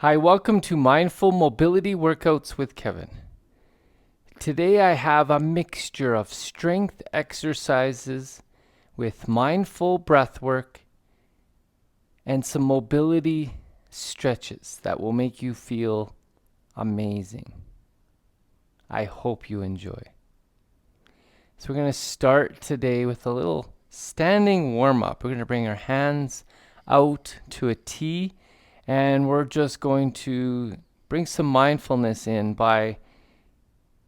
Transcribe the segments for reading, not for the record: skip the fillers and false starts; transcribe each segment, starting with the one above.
Hi, welcome to Mindful Mobility Workouts with Kevin. Today I have a mixture of strength exercises with mindful breath work and some mobility stretches that will make you feel amazing. I hope you enjoy. So we're going to start today with a little standing warm-up. We're going to bring our hands out to a T, and we're just going to bring some mindfulness in by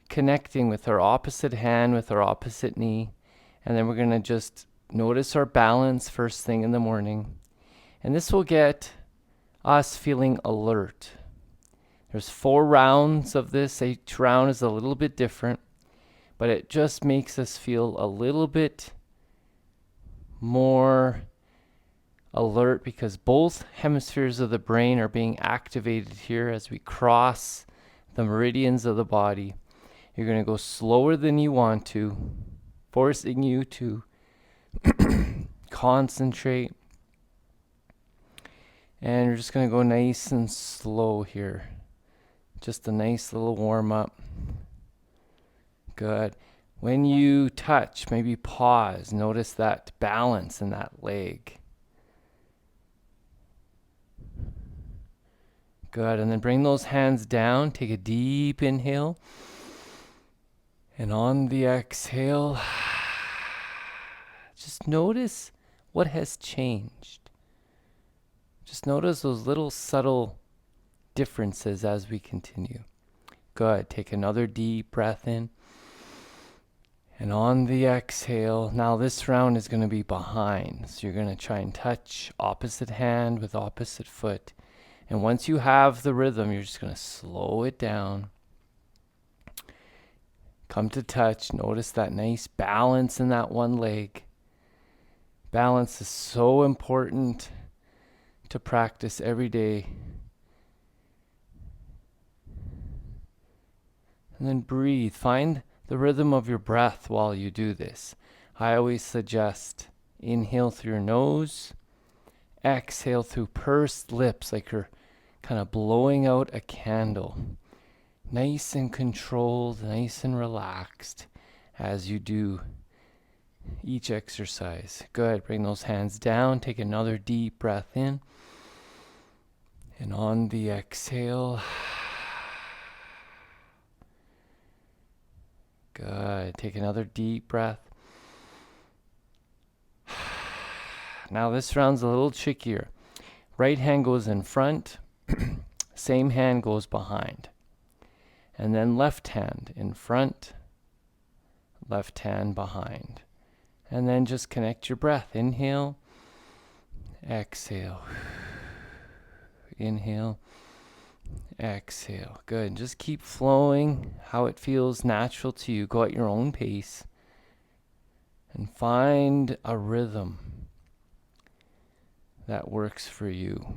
connecting with our opposite hand, with our opposite knee. And then we're going to just notice our balance first thing in the morning. And this will get us feeling alert. There's 4 rounds of this. Each round is a little bit different, but it just makes us feel a little bit more alert because both hemispheres of the brain are being activated here as we cross the meridians of the body. You're going to go slower than you want to, forcing you to concentrate. And you're just going to go nice and slow here. Just a nice little warm up. Good. When you touch, maybe pause. Notice that balance in that leg. Good. And then bring those hands down. Take a deep inhale. And on the exhale, just notice what has changed. Just notice those little subtle differences as we continue. Good. Take another deep breath in. And on the exhale, now this round is going to be behind. So you're going to try and touch opposite hand with opposite foot. And once you have the rhythm, you're just going to slow it down. Come to touch. Notice that nice balance in that one leg. Balance is so important to practice every day. And then breathe. Find the rhythm of your breath while you do this. I always suggest inhale through your nose, exhale through pursed lips like you're kind of blowing out a candle. Nice and controlled, nice and relaxed as you do each exercise. Good. Bring those hands down. Take another deep breath in. And on the exhale, good. Take another deep breath. Now this round's a little trickier. Right hand goes in front, same hand goes behind. And then left hand in front, left hand behind. And then just connect your breath. Inhale, exhale. Inhale, exhale. Good. Just keep flowing how it feels natural to you. Go at your own pace and find a rhythm that works for you.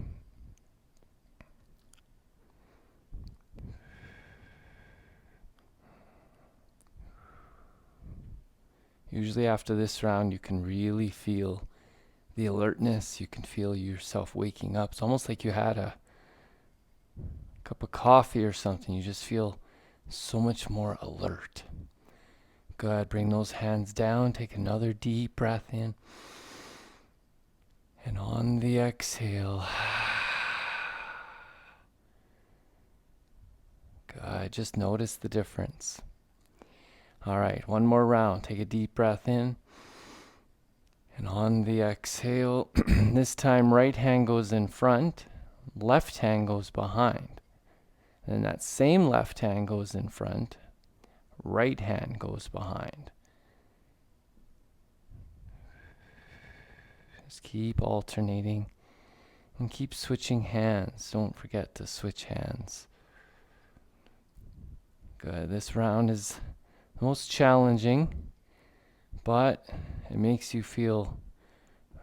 Usually after this round, you can really feel the alertness. You can feel yourself waking up. It's almost like you had a cup of coffee or something. You just feel so much more alert. Good. Bring those hands down. Take another deep breath in. And on the exhale, good. Just notice the difference. All right, one more round. Take a deep breath in. And on the exhale, this time right hand goes in front, left hand goes behind. And that same left hand goes in front, right hand goes behind. Just keep alternating and keep switching hands. Don't forget to switch hands. Good. This round is the most challenging, but it makes you feel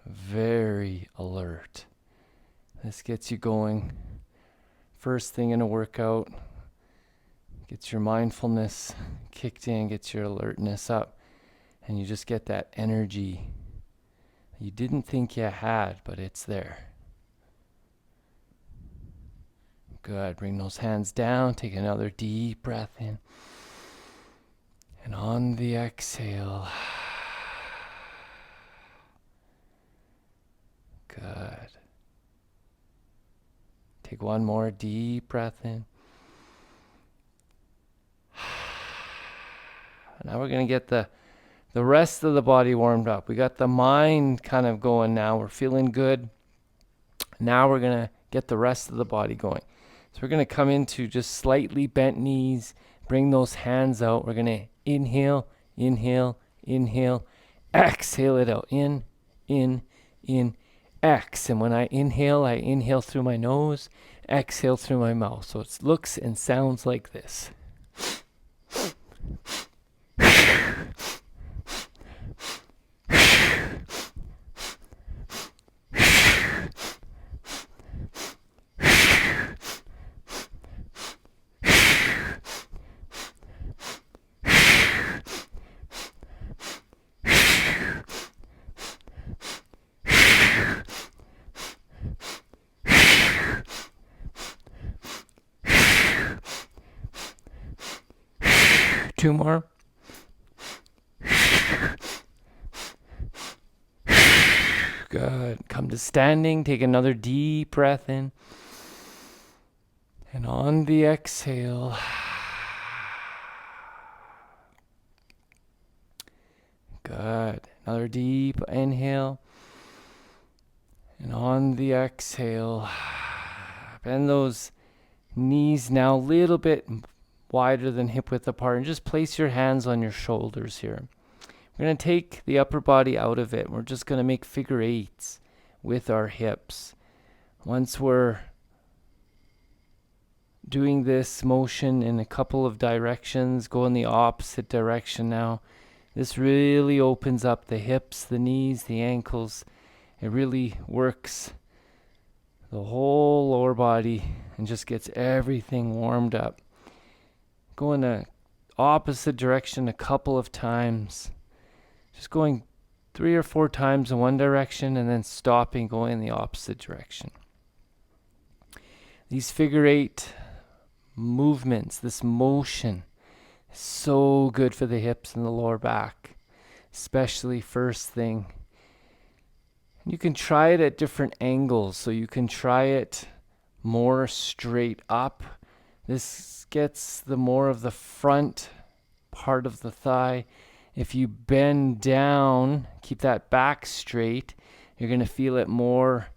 very alert. This gets you going first thing in a workout, gets your mindfulness kicked in, gets your alertness up, and you just get that energy you didn't think you had, but it's there. Good. Bring those hands down. Take another deep breath in. And on the exhale, good. Take one more deep breath in. Now we're going to get the rest of the body warmed up. We got the mind kind of going now. We're feeling good. Now we're going to get the rest of the body going. So we're going to come into just slightly bent knees. Bring those hands out. We're going to inhale, inhale, inhale. Exhale it out. In, X. And when I inhale through my nose, exhale through my mouth. So it looks and sounds like this. Two more. Good. Come to standing. Take another deep breath in. And on the exhale, good. Another deep inhale. And on the exhale, bend those knees now a little bit wider than hip width apart, and just place your hands on your shoulders here. We're going to take the upper body out of it. We're just going to make figure eights with our hips. Once we're doing this motion in a couple of directions, go in the opposite direction now. This really opens up the hips, the knees, the ankles. It really works the whole lower body and just gets everything warmed up. Go in the opposite direction a couple of times. Just going 3 or 4 times in one direction and then stopping, going in the opposite direction. These figure eight movements, this motion, is so good for the hips and the lower back, especially first thing. You can try it at different angles, so you can try it more straight up. This gets the more of the front part of the thigh. If you bend down, keep that back straight, you're going to feel it more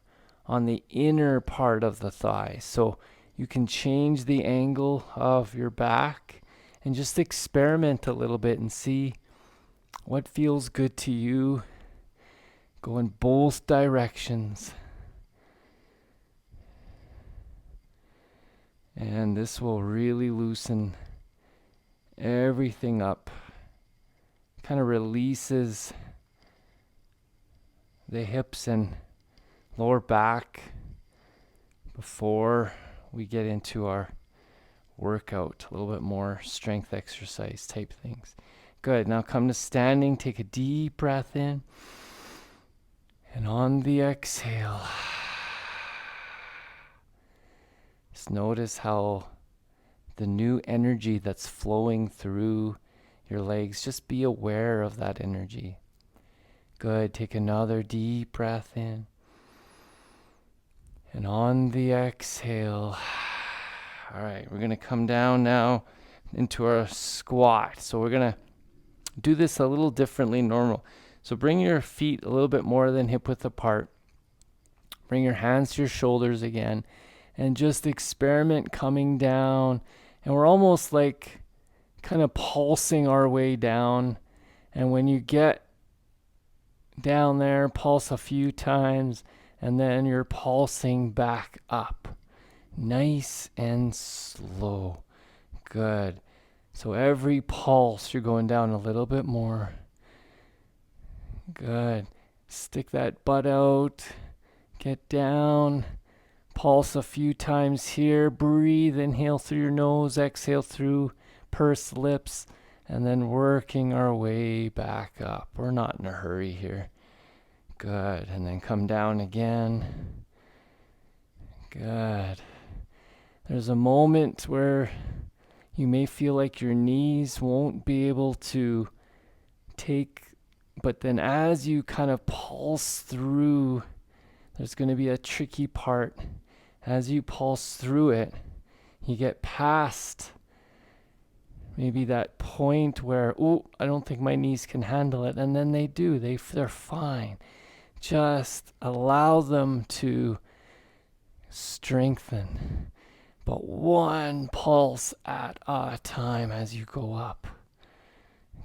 on the inner part of the thigh. So you can change the angle of your back and just experiment a little bit and see what feels good to you. Go in both directions. And this will really loosen everything up. Kind of releases the hips and lower back before we get into our workout. A little bit more strength exercise type things. Good. Now come to standing. Take a deep breath in. And on the exhale, just notice how the new energy that's flowing through your legs, just be aware of that energy. Good. Take another deep breath in. And on the exhale, all right, we're going to come down now into our squat. So we're going to do this a little differently normal. So bring your feet a little bit more than hip width apart. Bring your hands to your shoulders again and just experiment coming down. And we're almost like kind of pulsing our way down. And when you get down there, pulse a few times, and then you're pulsing back up. Nice and slow. Good. So every pulse, you're going down a little bit more. Good. Stick that butt out. Get down. Pulse a few times here. Breathe. Inhale through your nose. Exhale through pursed lips. And then working our way back up. We're not in a hurry here. Good. And then come down again. Good. There's a moment where you may feel like your knees won't be able to take, but then as you kind of pulse through, there's going to be a tricky part. As you pulse through it, you get past maybe that point where, oh, I don't think my knees can handle it. And then they do. They're fine. Just allow them to strengthen. But one pulse at a time as you go up.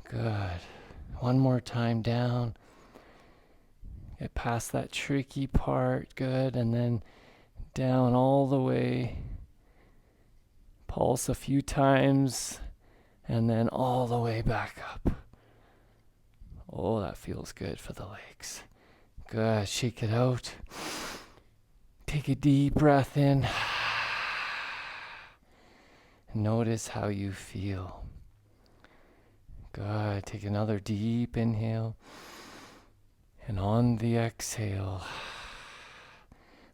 Good. One more time down. Get past that tricky part. Good. And then down all the way. Pulse a few times. And then all the way back up. Oh, that feels good for the legs. Good. Shake it out. Take a deep breath in. Notice how you feel. Good. Take another deep inhale. And on the exhale,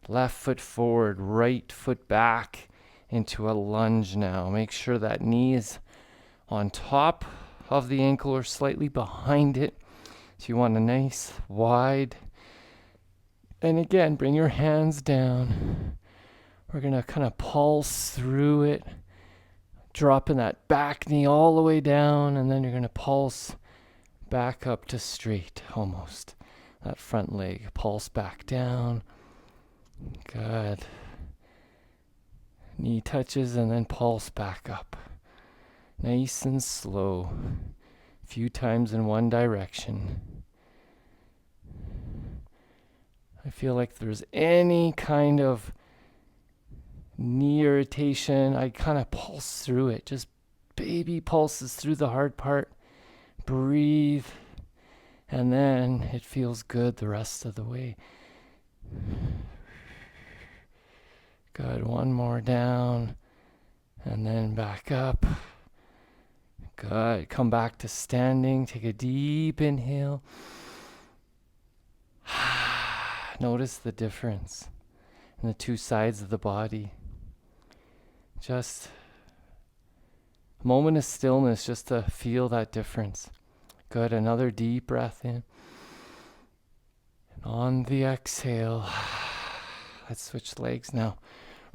left foot forward, right foot back into a lunge now. Make sure that knee is on top of the ankle or slightly behind it. So you want a nice wide. And again, bring your hands down. We're going to kind of pulse through it, dropping that back knee all the way down, and then you're going to pulse back up to straight almost. That front leg, pulse back down. Good. Knee touches and then pulse back up. Nice and slow. A few times in one direction. I feel like there's any kind of knee irritation, I kind of pulse through it. Just baby pulses through the hard part. Breathe. And then it feels good the rest of the way. Good. One more down. And then back up. Good. Come back to standing. Take a deep inhale. Notice the difference in the two sides of the body. Just a moment of stillness just to feel that difference. Good. Another deep breath in. And on the exhale, let's switch legs now.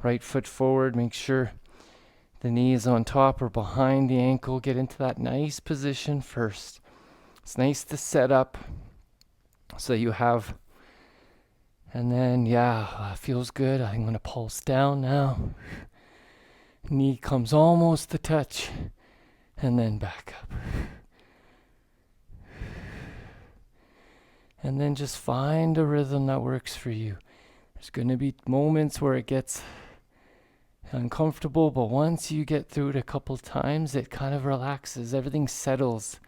Right foot forward. Make sure the knee is on top or behind the ankle. Get into that nice position first. It's nice to set up so you have, and then, feels good. I'm going to pulse down now. Knee comes almost to touch, and then back up. And then just find a rhythm that works for you. There's going to be moments where it gets uncomfortable, but once you get through it a couple times, it kind of relaxes. Everything settles,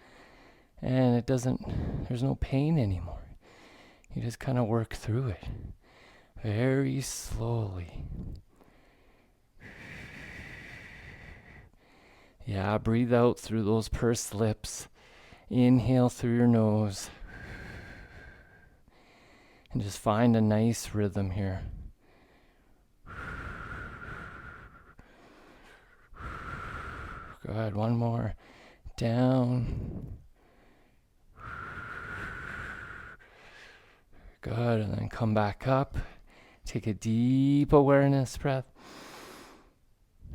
and there's no pain anymore. You just kind of work through it very slowly. Yeah, breathe out through those pursed lips. Inhale through your nose. And just find a nice rhythm here. Good. One more. Down. Good. And then come back up. Take a deep awareness breath.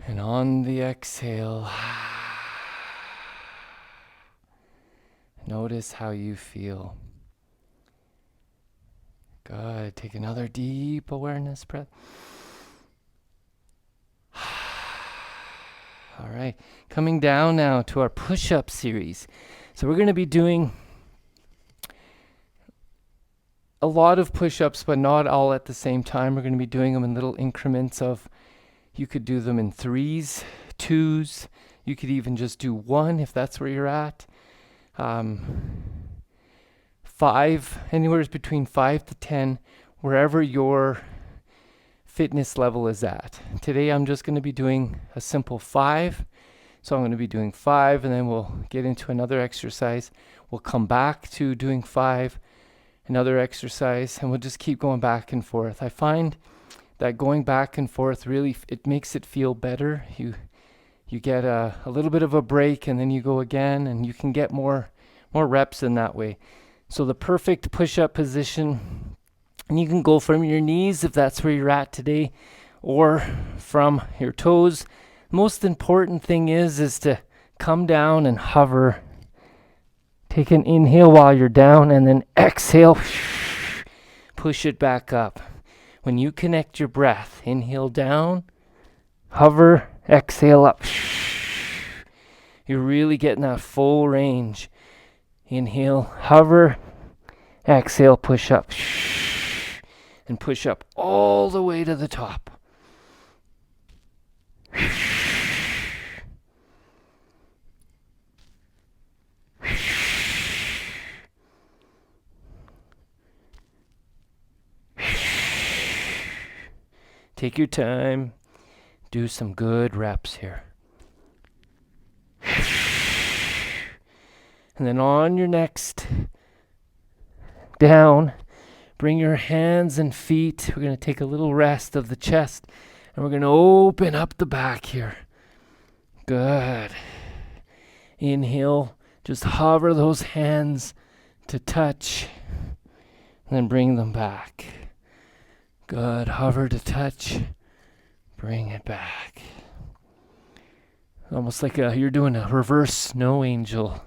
And on the exhale, notice how you feel. Good. Take another deep awareness breath. All right. Coming down now to our push-up series. So we're going to be doing a lot of push-ups, but not all at the same time. We're going to be doing them in little increments of, you could do them in 3s, 2s. You could even just do 1 if that's where you're at. 5, anywhere between 5 to 10, wherever your fitness level is at. Today I'm just going to be doing a simple 5. So I'm going to be doing 5, and then we'll get into another exercise. We'll come back to doing 5, another exercise, and we'll just keep going back and forth. I find that going back and forth really, it makes it feel better. You get a little bit of a break, and then you go again, and you can get more reps in that way. So the perfect push-up position, and you can go from your knees if that's where you're at today, or from your toes. Most important thing is to come down and hover. Take an inhale while you're down, and then exhale. Push it back up. When you connect your breath, inhale down, hover, exhale up. You're really getting that full range. Inhale, hover, exhale, push up. And push up all the way to the top. Take your time. Do some good reps here. And then on your next down, bring your hands and feet. We're going to take a little rest of the chest, and we're going to open up the back here. Good. Inhale. Just hover those hands to touch, and then bring them back. Good. Hover to touch. Bring it back. Almost like you're doing a reverse snow angel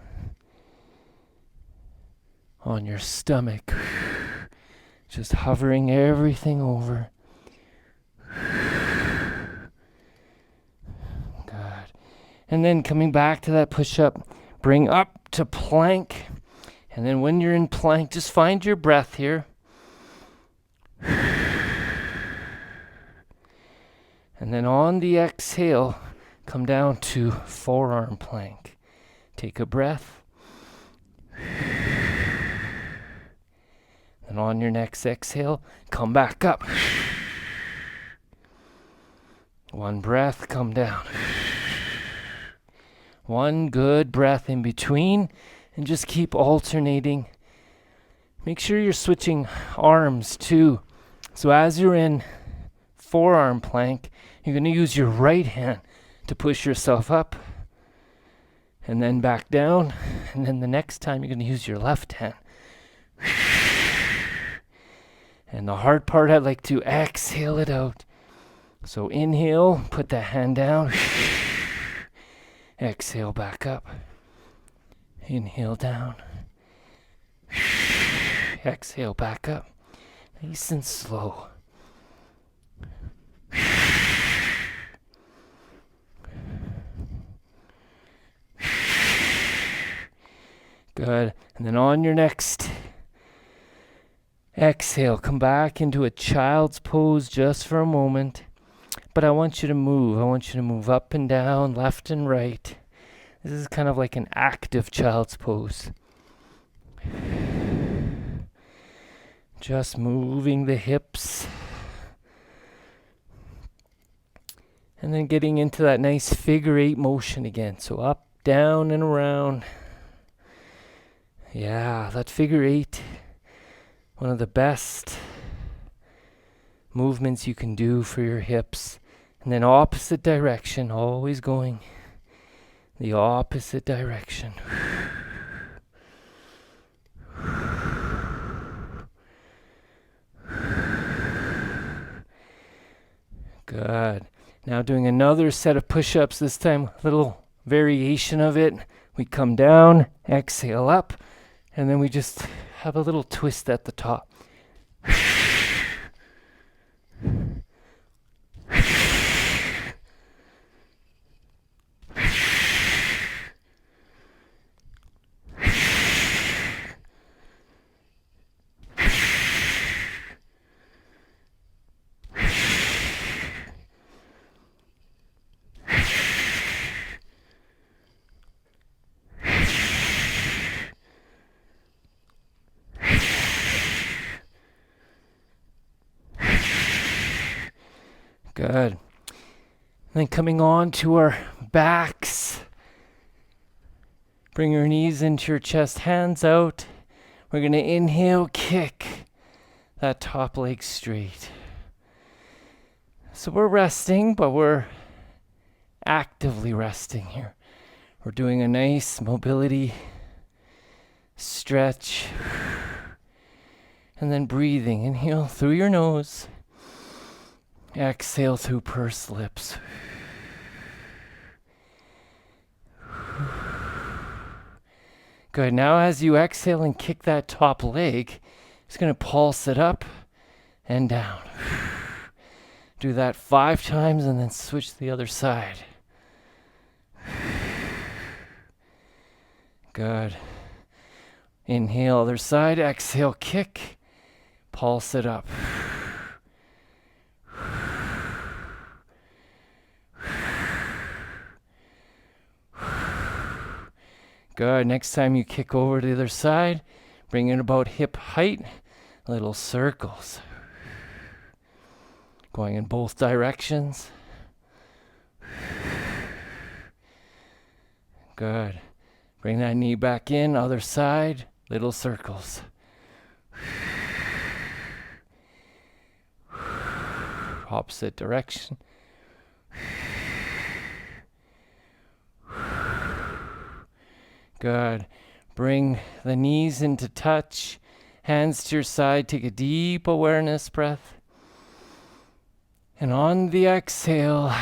on your stomach. Just hovering everything over. Good. And then coming back to that push-up, bring up to plank. And then when you're in plank, just find your breath here. And then on the exhale, come down to forearm plank. Take a breath. And on your next exhale, come back up. One breath, come down. One good breath in between, and just keep alternating. Make sure you're switching arms too. So as you're in forearm plank, you're going to use your right hand to push yourself up, and then back down, and then the next time you're going to use your left hand. And the hard part, I'd like to exhale it out. So inhale, put the hand down. Exhale back up. Inhale down. Exhale back up. Nice and slow. Good. And then on your next exhale, come back into a child's pose just for a moment. But I want you to move. I want you to move up and down, left and right. This is kind of like an active child's pose. Just moving the hips. And then getting into that nice figure 8 motion again. So up, down, and around. Yeah, that figure 8. One of the best movements you can do for your hips. And then opposite direction, always going the opposite direction. Good. Now doing another set of push-ups, this time a little variation of it. We come down, exhale up, and then we just have a little twist at the top. Good. Then coming on to our backs. Bring your knees into your chest, hands out. We're going to inhale, kick that top leg straight. So we're resting, but we're actively resting here. We're doing a nice mobility stretch. And then breathing. Inhale through your nose. Exhale through pursed lips. Good. Now as you exhale and kick that top leg, just going to pulse it up and down. Do that 5 times and then switch to the other side. Good. Inhale, other side. Exhale, kick. Pulse it up. Good. Next time you kick over to the other side, bring it about hip height. Little circles. Going in both directions. Good. Bring that knee back in, other side, little circles. Opposite direction. Good. Bring the knees into touch, hands to your side, take a deep awareness breath. And on the exhale,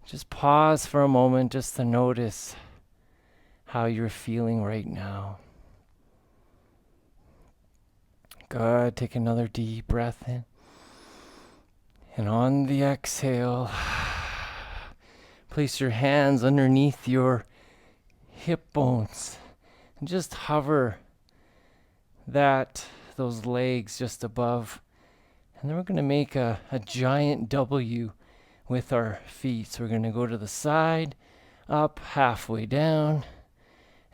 just pause for a moment just to notice how you're feeling right now. Good. Take another deep breath in. And on the exhale, place your hands underneath your hip bones and just hover those legs just above. And then we're going to make a giant W with our feet. So we're going to go to the side, up, halfway down,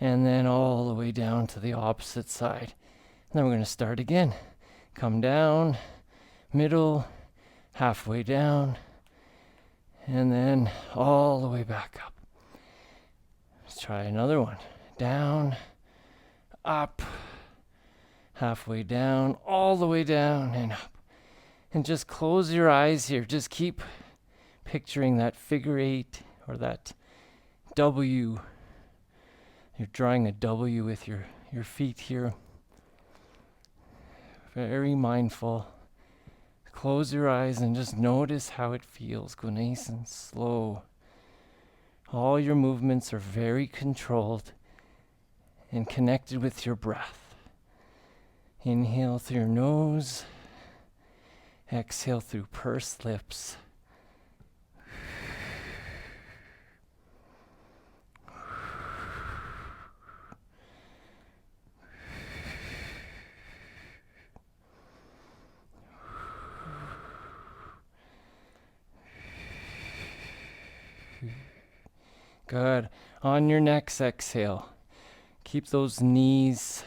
and then all the way down to the opposite side. And then we're going to start again. Come down, middle, halfway down, and then all the way back up. Let's try another one. Down, up, halfway down, all the way down, and up. And just close your eyes here. Just keep picturing that figure 8 or that W. You're drawing a W with your feet here. Very mindful. Close your eyes and just notice how it feels. Go nice and slow. All your movements are very controlled and connected with your breath. Inhale through your nose. Exhale through pursed lips. Good. On your next exhale, keep those knees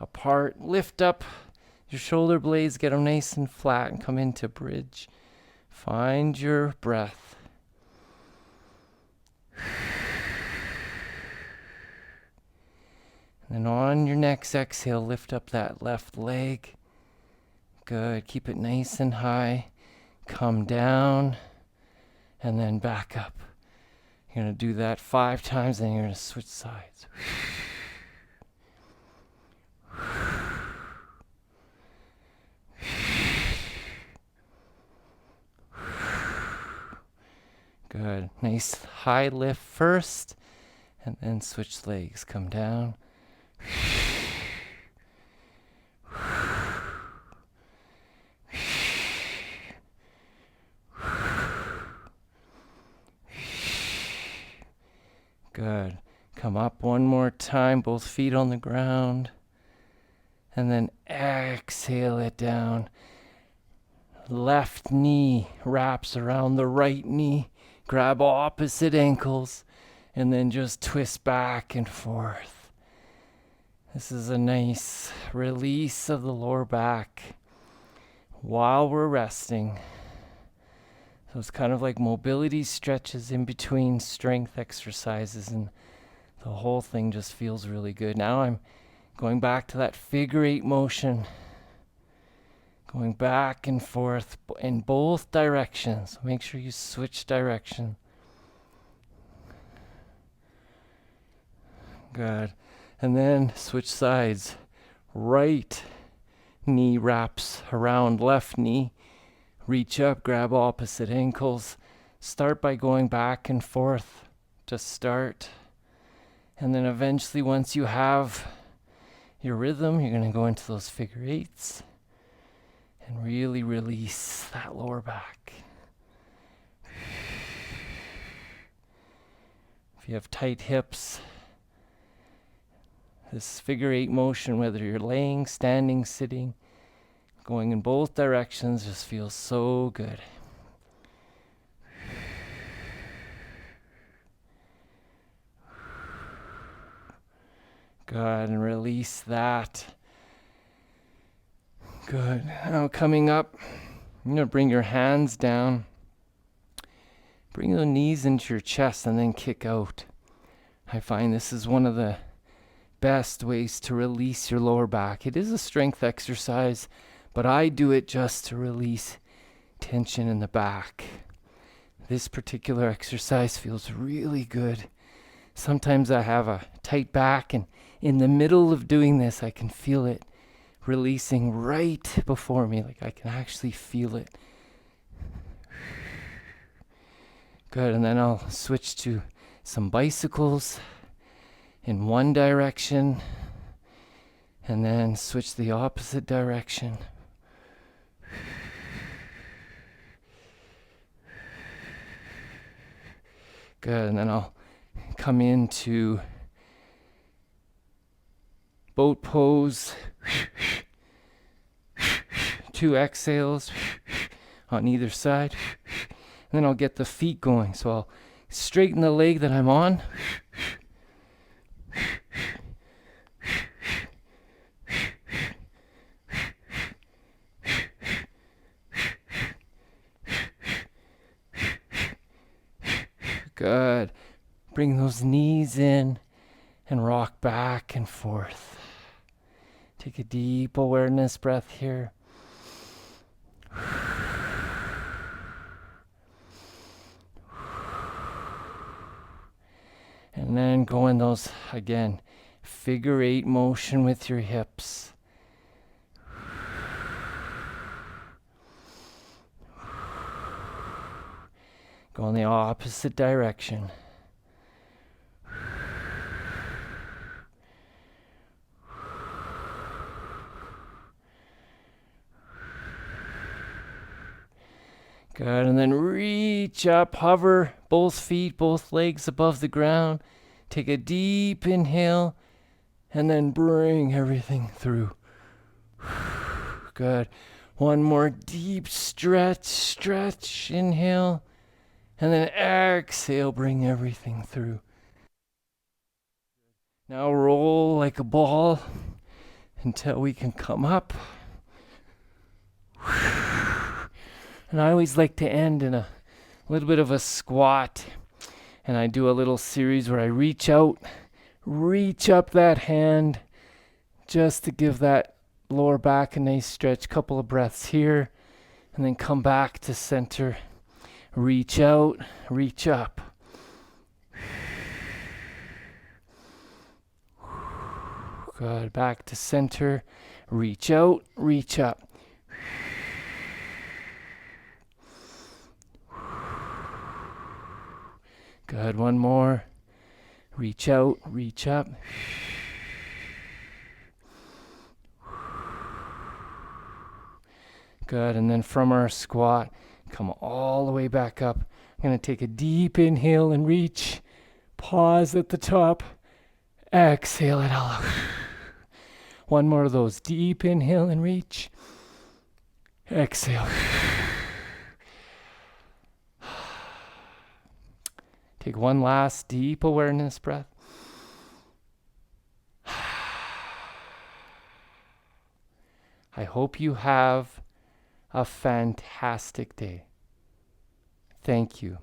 apart. Lift up your shoulder blades, get them nice and flat, and come into bridge. Find your breath. And then on your next exhale, lift up that left leg. Good. Keep it nice and high. Come down, and then back up. You're going to do that 5 times, and you're going to switch sides. Good. Nice high lift first, and then switch legs. Come down. Good. Come up one more time, both feet on the ground. And then exhale it down. Left knee wraps around the right knee. Grab opposite ankles. And then just twist back and forth. This is a nice release of the lower back while we're resting. So it's kind of like mobility stretches in between strength exercises, and the whole thing just feels really good. Now I'm going back to that figure 8 motion. Going back and forth in both directions. Make sure you switch direction. Good. And then switch sides. Right knee wraps around left knee. Reach up, grab opposite ankles. Start by going back and forth to start. And then eventually, once you have your rhythm, you're going to go into those figure eights and really release that lower back. If you have tight hips, this figure eight motion, whether you're laying, standing, sitting, going in both directions, just feels so good. Good, and release that. Good. Now coming up, you're going to bring your hands down. Bring the knees into your chest and then kick out. I find this is one of the best ways to release your lower back. It is a strength exercise, but I do it just to release tension in the back. This particular exercise feels really good. Sometimes I have a tight back, and in the middle of doing this, I can feel it releasing right before me. Like I can actually feel it. Good, and then I'll switch to some bicycles in one direction, and then switch the opposite direction. Good, and then I'll come into boat pose. 2 exhales on either side. And then I'll get the feet going. So I'll straighten the leg that I'm on. Good. Bring those knees in and rock back and forth. Take a deep awareness breath here. And then go in those, again, figure eight motion with your hips. Go in the opposite direction. Good, and then reach up, hover both feet, both legs above the ground. Take a deep inhale, and then bring everything through. Good. One more deep stretch, inhale, and then exhale, bring everything through. Now roll like a ball until we can come up. And I always like to end in a little bit of a squat. And I do a little series where I reach out, reach up that hand just to give that lower back a nice stretch. Couple of breaths here. And then come back to center. Reach out, reach up. Good. Back to center. Reach out, reach up. Good. One more. Reach out, reach up. Good. And then from our squat, come all the way back up. I'm going to take a deep inhale and reach. Pause at the top. Exhale it all out. One more of those. Deep inhale and reach. Exhale. Take one last deep awareness breath. I hope you have a fantastic day. Thank you.